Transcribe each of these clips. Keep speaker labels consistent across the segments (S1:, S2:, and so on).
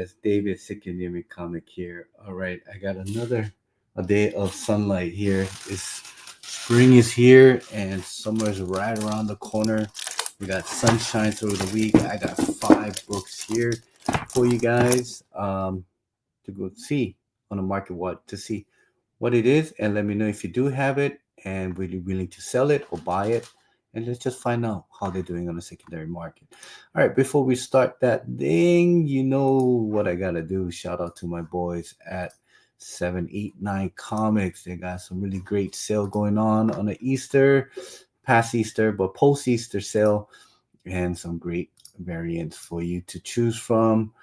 S1: Yes, David Sikanimi comic here. All right, I got a day of sunlight here. It's spring is here and summer's right around the corner. We got sunshine through the week. I got 5 books here for you guys to go see on the market what to see what it is and let me know if you do have it and will you willing to sell it or buy it, and let's just find out how they're doing on the secondary market. All right, before we start that thing, you know what I gotta do. Shout out to my boys at 789 Comics. They got some really great sale going on the Easter, past Easter, but post Easter sale, and some great variants for you to choose from.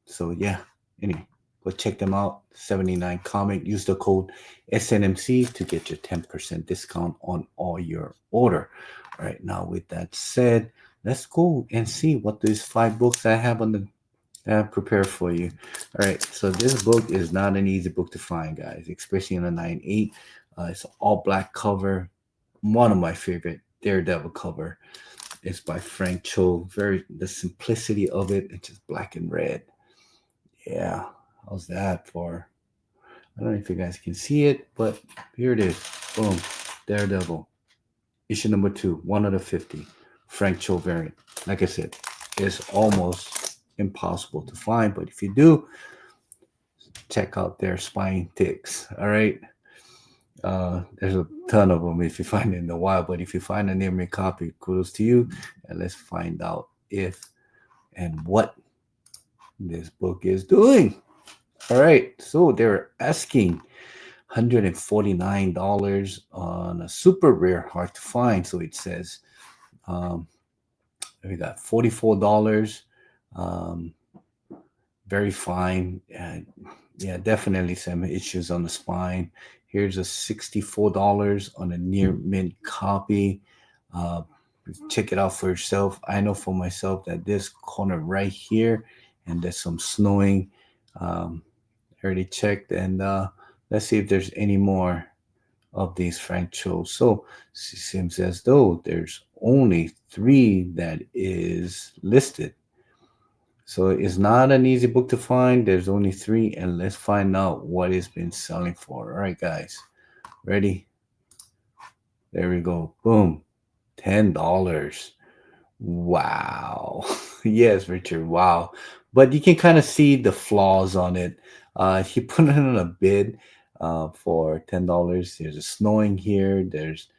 S1: So yeah, anyway, go check them out. 79 Comic. Use the code SNMC to get your 10% discount on all your order. All right, now with that said, let's go and see what these 5 books I have on the prepared for you. All right, so this book is not an easy book to find, guys, especially in a 9.8. It's an all black cover. One of my favorite Daredevil cover. It's by Frank Cho. Very the simplicity of it. It's just black and red. Yeah, how's that for? I don't know if you guys can see it, but here it is. Boom, Daredevil, issue number 2, 1 out of 50, Frank Cho variant. Like I said, it's almost impossible to find, but if you do, check out their spine ticks. All right. There's a ton of them if you find it in the wild, but if you find a near me copy, kudos to you. And let's find out if and what this book is doing. All right, so they're asking $149 on a super rare, hard to find. So it says um, we got $44. Um, very fine. Yeah, definitely some issues on the spine. Here's a $64 on a near mint copy. Uh, Check it out for yourself. I know for myself that this corner right here, and there's some snowing. I already checked, and let's see if there's any more of these Frank Chos. So it seems as though there's only 3 that is listed. So it's not an easy book to find. There's only 3, and let's find out what it's been selling for. All right, guys, ready? There we go. Boom, $10. Wow. Yes, Richard. Wow. But you can kind of see the flaws on it. He put it on a bid for $10. There's a snowing here. There's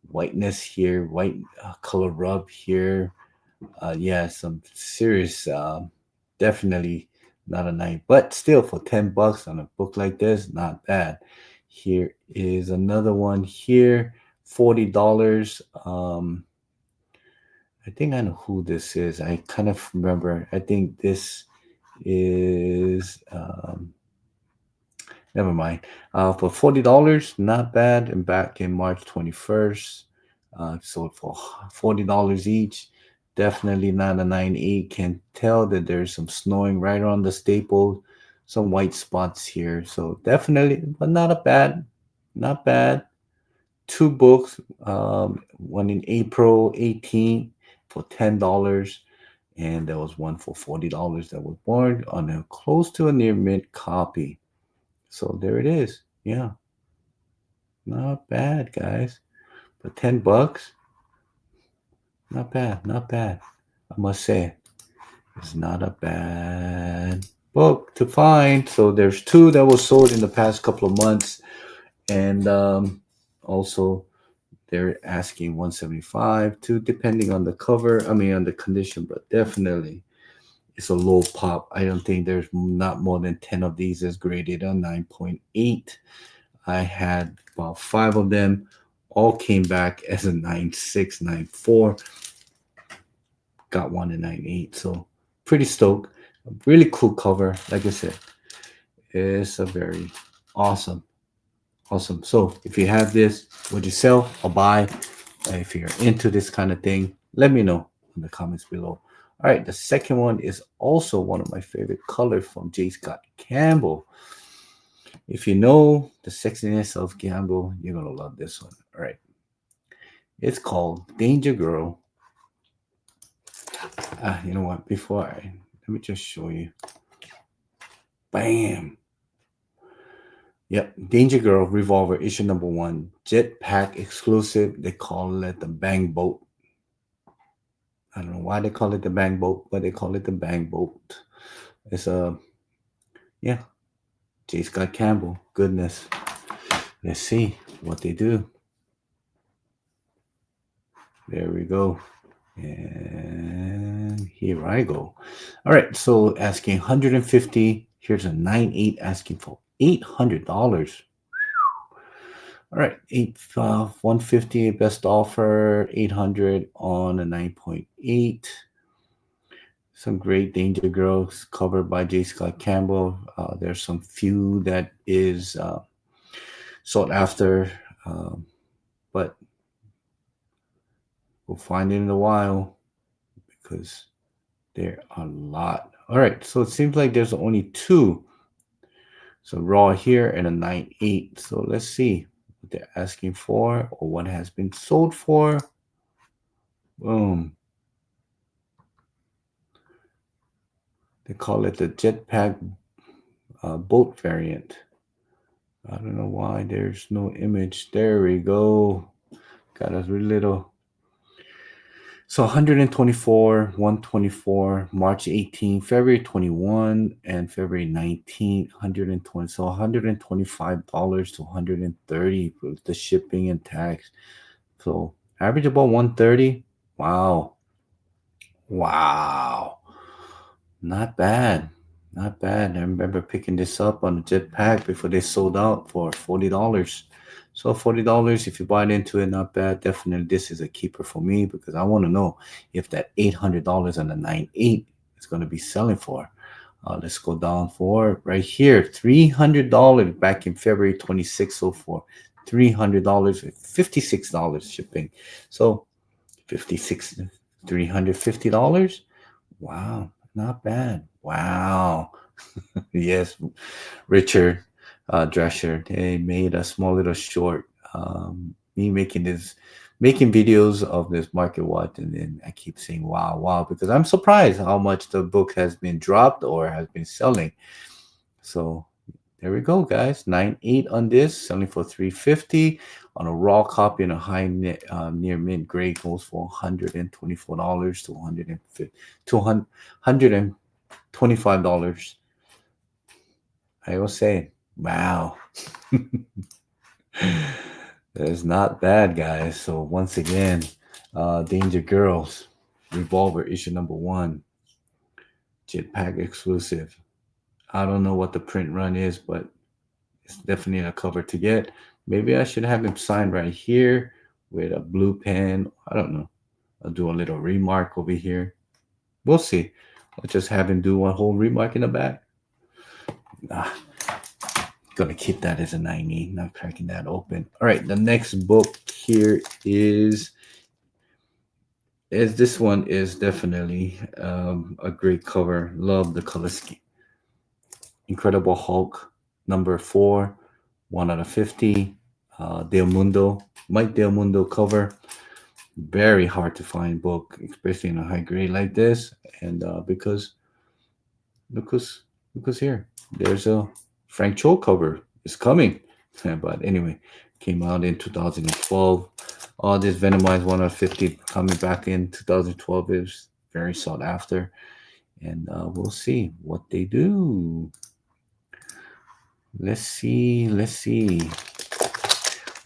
S1: whiteness here, white color rub here. Yeah, some serious, definitely not a night, but still for $10 on a book like this, not bad. Here is another one here, $40. I think I know who this is. I kind of remember. I think this is never mind. For $40, not bad. And back in March 21st, sold for $40 each. Definitely not a 9.8. Can tell that there's some snowing right around the staple, some white spots here. So definitely, but not a bad, not bad. 2 books, one in April 18 for $10, and there was one for $40 that was born on a close to a near mint copy. So there it is. Yeah, not bad, guys. But $10, not bad, not bad. I must say, it's not a bad book to find. So there's 2 that was sold in the past couple of months, and also they're asking 175 to depending on the cover, I mean on the condition, but definitely it's a low pop. I don't think there's not more than 10 of these is graded on 9.8. I had about 5 of them, all came back as a 9.6, 9.4. Got one in 9.8. So pretty stoked. Really cool cover. Like I said, it's a very awesome. Awesome. So if you have this, would you sell or buy? If you're into this kind of thing, let me know in the comments below. All right, the second one is also one of my favorite colors from J. Scott Campbell. If you know the sexiness of Campbell, you're gonna love this one. All right, it's called Danger Girl. You know what? Before let me just show you. Bam. Yep. Danger Girl Revolver issue number 1. Jetpack exclusive. They call it the Bang Boat. I don't know why they call it the Bang Boat, but they call it the Bang Boat. It's yeah, J. Scott Campbell. Goodness. Let's see what they do. There we go. And here I go. All right, so asking 150. Here's a 9.8 asking for $800. All right, 150 best offer, 800 on a 9.8. Some great Danger Girls covered by J. Scott Campbell. There's some few that is sought after, but we'll find it in a while because there are a lot. All right, so it seems like there's only 2. So raw here and a 9.8. So let's see what they're asking for or what has been sold for. Boom. They call it the jetpack boat variant. I don't know why there's no image. There we go. Got a little. So 124, 124, March 18, February 21, and February 19, 120. So $125 to $130 with the shipping and tax. So average about 130. Wow. Wow. Not bad. Not bad. I remember picking this up on the Jetpack before they sold out for $40. So $40, if you buy into it, not bad. Definitely this is a keeper for me because I want to know if that $800 on the 9.8 is going to be selling for. Let's go down for right here. $300 back in February 26th, so for $300 with $56 shipping. So 56 $350. Wow, not bad. Wow. Yes, Richard Drescher. They made a small little short. Me making videos of this market watch, and then I keep saying wow, wow, because I'm surprised how much the book has been dropped or has been selling. So there we go, guys. 9.8 on this, selling for $350 on a raw copy and a high near mint grade goes for $124 to $125. I will say, wow, that is not bad, guys. So once again, Danger Girls, Revolver issue number 1, Jetpack exclusive. I don't know what the print run is, but it's definitely a cover to get. Maybe I should have him signed right here with a blue pen. I don't know. I'll do a little remark over here. We'll see. I'll just have him do one whole remark in the back. Nah, gonna keep that as a 90, not cracking that open. All right, the next book here is this one is definitely a great cover. Love the color scheme. Incredible Hulk number 4, 1 out of 50. Del Mundo, Mike Del Mundo cover. Very hard to find book, especially in a high grade like this. And because here, there's a Frank Cho cover. It's coming. But anyway, came out in 2012. All this Venomized 1 out of 50 coming back in 2012 is very sought after. And we'll see what they do. Let's see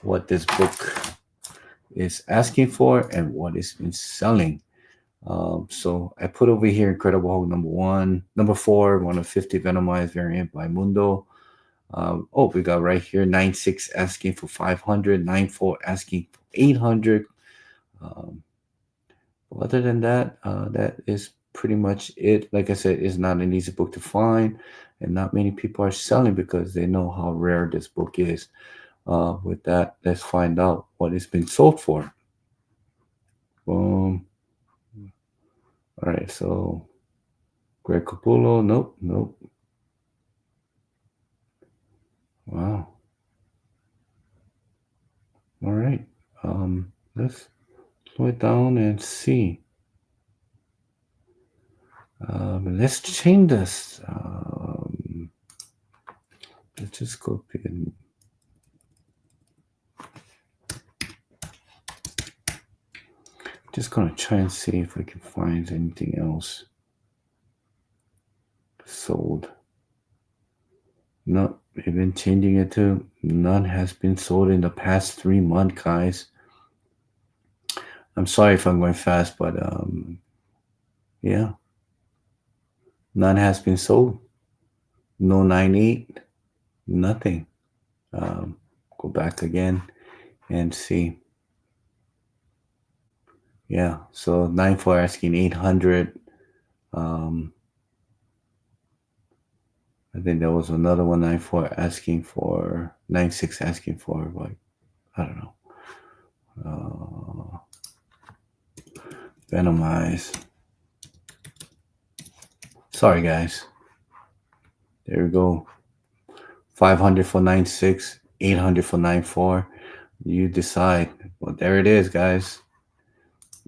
S1: what this book is asking for and what it's been selling. So I put over here Incredible Hulk number 1, number 4, 1 of 50 Venomized variant by Mundo. We got right here 9.6 asking for 500, 9.4 asking for 800. Other than that, that is pretty much it. Like I said, it's not an easy book to find, and not many people are selling because they know how rare this book is. With that, let's find out what it's been sold for. Boom. All right, so Greg Capullo, nope. Wow. All right. Let's slow it down and see. Let's change this. Let's just go in. Just gonna try and see if I can find anything else sold. No, we've been changing it to none has been sold in the past 3 months, guys. I'm sorry if I'm going fast, but yeah, none has been sold. No 98, nothing. Go back again and see. Yeah, so 94 asking 800. I think there was another one 94 asking for 96 asking for like I don't know. Venomize. Sorry guys. There we go. 500 for 96, 800 for 94. You decide. Well, there it is, guys.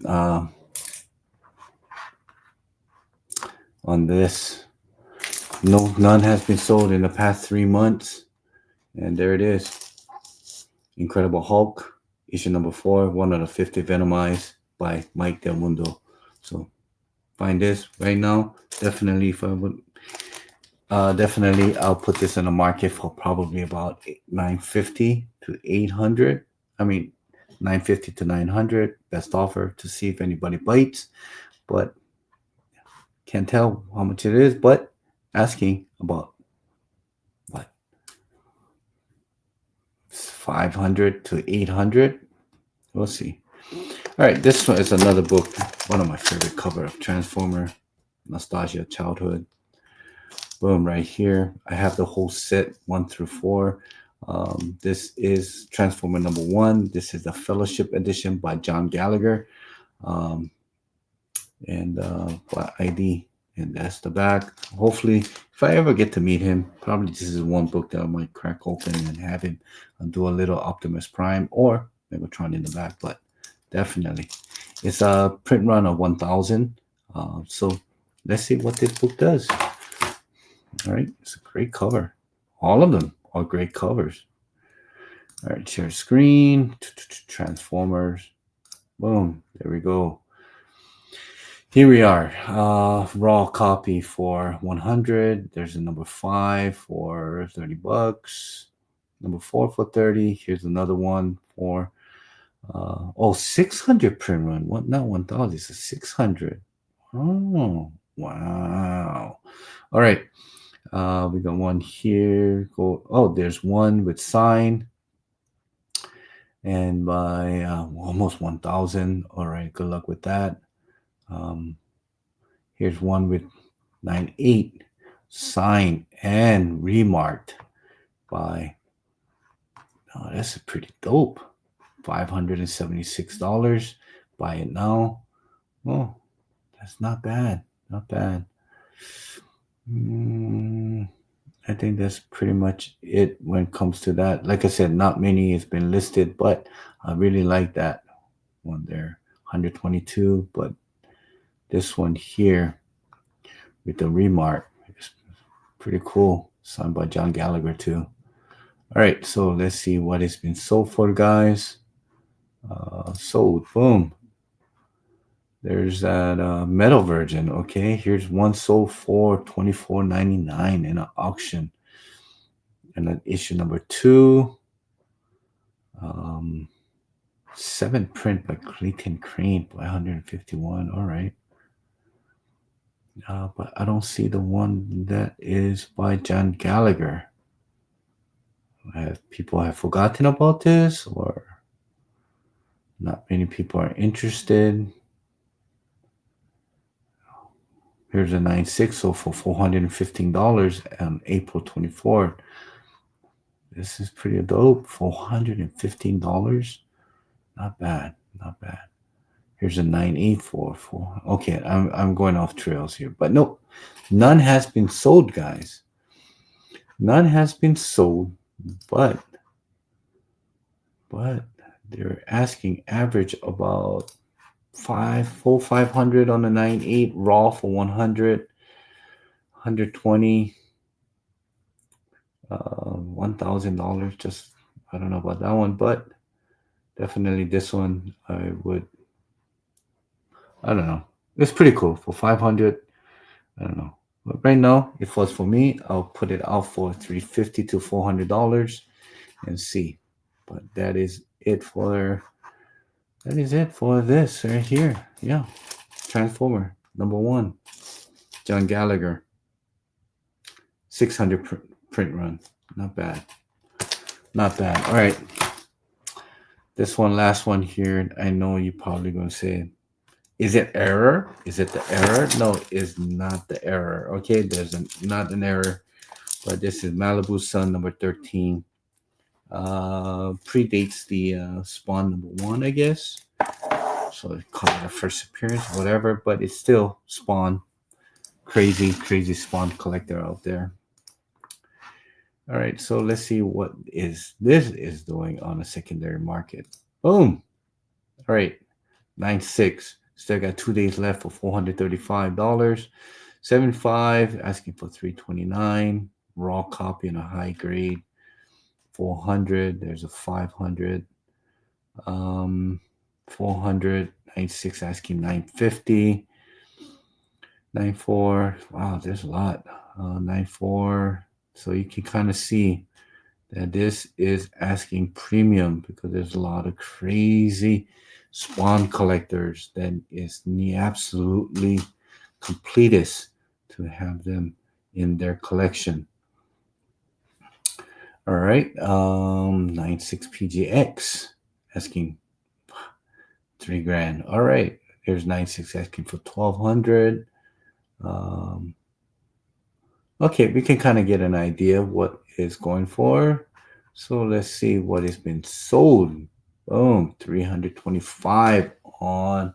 S1: On this, none has been sold in the past 3 months, and there it is. Incredible Hulk, issue number 4, one out of 50 Venomized by Mike Del Mundo. So find this right now. Definitely, if I would, definitely, I'll put this in the market for probably about 950 to 800. I mean, 950 to 900. Best offer to see if anybody bites, but can't tell how much it is. But asking about what 500 to 800. We'll see. All right, this one is another book. One of my favorite cover of Transformer, Nostalgia Childhood. Boom, right here. I have the whole set 1 through 4. This is Transformer number 1. This is the Fellowship edition by John Gallagher, and by ID. And that's the back. Hopefully, if I ever get to meet him, probably this is one book that I might crack open and have him do a little Optimus Prime or Megatron in the back. But definitely, it's a print run of 1,000. So let's see what this book does. All right, it's a great cover. All of them are great covers. All right, share screen, Transformers. Boom, there we go. Here we are. Raw copy for 100. There's a number 5 for $30. Number 4 for 30. Here's another one for 600 print run. What? Not 1,000. It's a 600. Oh, wow. All right. We got one here. There's one with sign. And by almost 1,000. All right. Good luck with that. Here's one with 98 signed and remarked by. Oh, that's pretty dope. $576. Buy it now. Oh, that's not bad. Not bad. I think that's pretty much it when it comes to that. Like I said, not many has been listed, but I really like that one there. 122, but this one here with the remark is pretty cool. Signed by John Gallagher too. All right, so let's see what it's been sold for, guys. Sold, boom. There's that metal version. Okay, here's one sold for $24.99 in an auction. And then issue number 2. 7 print by Clayton Crane by 151. All right. But I don't see the one that is by John Gallagher. Have people have forgotten about this, or not many people are interested? Here's a 9.6, so for $415 on April 24th. This is pretty dope. $415. Not bad. Not bad. Here's a 9.8 for. Okay, I'm going off trails here, but nope. None has been sold, guys. None has been sold, but they're asking average about 500 on the 9.8 raw for 100, 120. $1,000. Just I don't know about that one, but definitely this one I would. I don't know. It's pretty cool for 500. I don't know. But right now, if it was for me, I'll put it out for $350 to $400 and see. But that is it for this right here. Yeah. Transformer number one. John Gallagher. 600 print run. Not bad. Not bad. All right. This one, last one here. I know you're probably going to say, is it error? Is it the error? No, it's not the error. Okay. Not an error. But this is Malibu Sun number 13. Predates the Spawn number 1, I guess. So they call it a first appearance, whatever. But it's still Spawn. Crazy Spawn collector out there. All right, so let's see what this is doing on a secondary market. Boom. All right, 9.6. Still got 2 days left for $435. 7.5 asking for $329. Raw copy in a high grade. 400. There's a 500. 400. 9.6 asking 950. 9.4. Wow, there's a lot. 9.4. So you can kind of see that this is asking premium because there's a lot of crazy Spawn collectors that is absolutely completest to have them in their collection. All right, 9.6 PGX asking $3,000. All right, here's 9.6 asking for 1,200. Okay, we can kind of get an idea of what it's going for. So let's see what has been sold. Boom, 325 on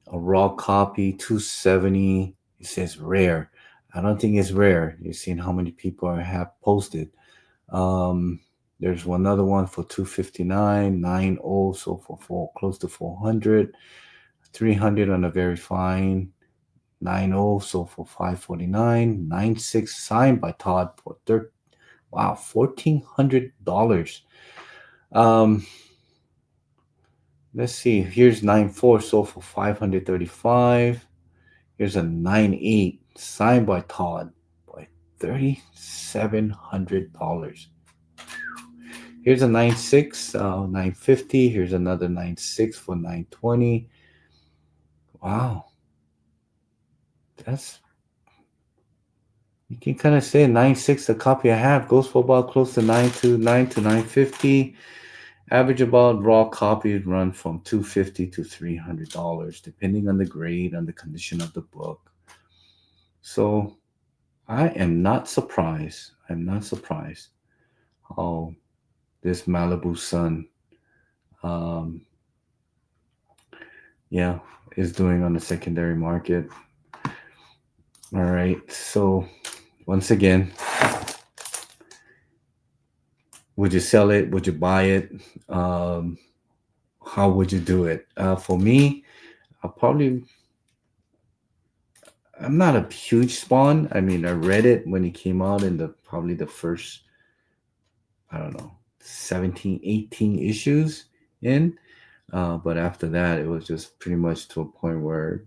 S1: a raw copy, 270. It says rare. I don't think it's rare. You've seen how many people have posted. There's one other one for 259, 90, so for close to 400, 300 on a very fine. 90, so for 549. 96 signed by Todd for $1,400. Let's see. Here's 94 sold for 535. Here's a 98 signed by Todd by $3,700. Here's a 96, 950. Here's another 96 for 920. Wow. You can kind of say 9.6, the copy I have goes for about close to 950. Average about raw copies run from $250 to $300, depending on the grade and the condition of the book. So I am not surprised. I'm not surprised how this Malibu Sun, is doing on the secondary market. All right, so once again, would you sell it? Would you buy it? How would you do it? For me, I'm not a huge Spawn. I mean, I read it when it came out in probably the first, I don't know, 17, 18 issues in. But after that, it was just pretty much to a point where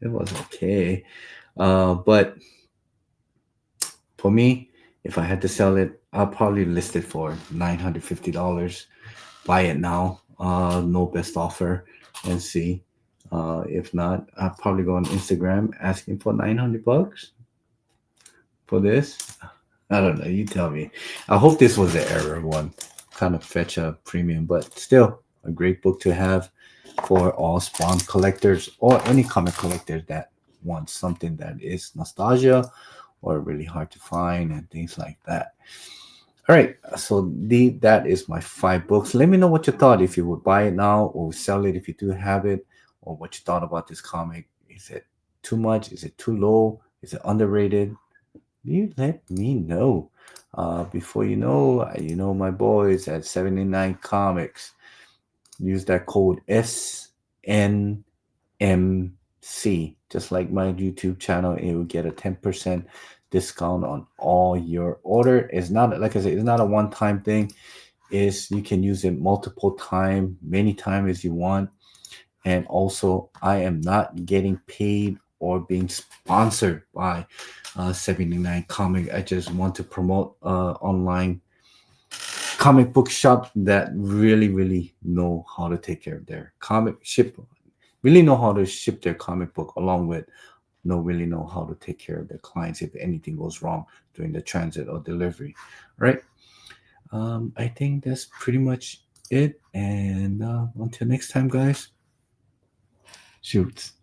S1: it was okay. But for me, if I had to sell it, I'll probably list it for $950. Buy it now, no best offer, and see. If not, I'll probably go on Instagram asking for $900 for this. I don't know. You tell me. I hope this was the error one. Kind of fetch a premium, but still a great book to have for all Spawn collectors or any comic collectors that want something that is nostalgia or really hard to find and things like that. All right, so that is my 5 books. Let me know what you thought, if you would buy it now or sell it if you do have it, or what you thought about this comic. Is it too much? Is it too low? Is it underrated? You let me know. Before you know my boys at 79 Comics. Use that code SNMC, just like my YouTube channel. It will get a 10% discount on all your order. It's not, like I said, it's not a one-time thing. Is you can use it multiple time, many times as you want. And also, I am not getting paid or being sponsored by 79 Comic. I just want to promote online comic book shop that really know how to take care of their comic ship, really know how to ship their comic book, along with really know how to take care of their clients if anything goes wrong during the transit or delivery. Right. I think that's pretty much it. And until next time, guys, shoots.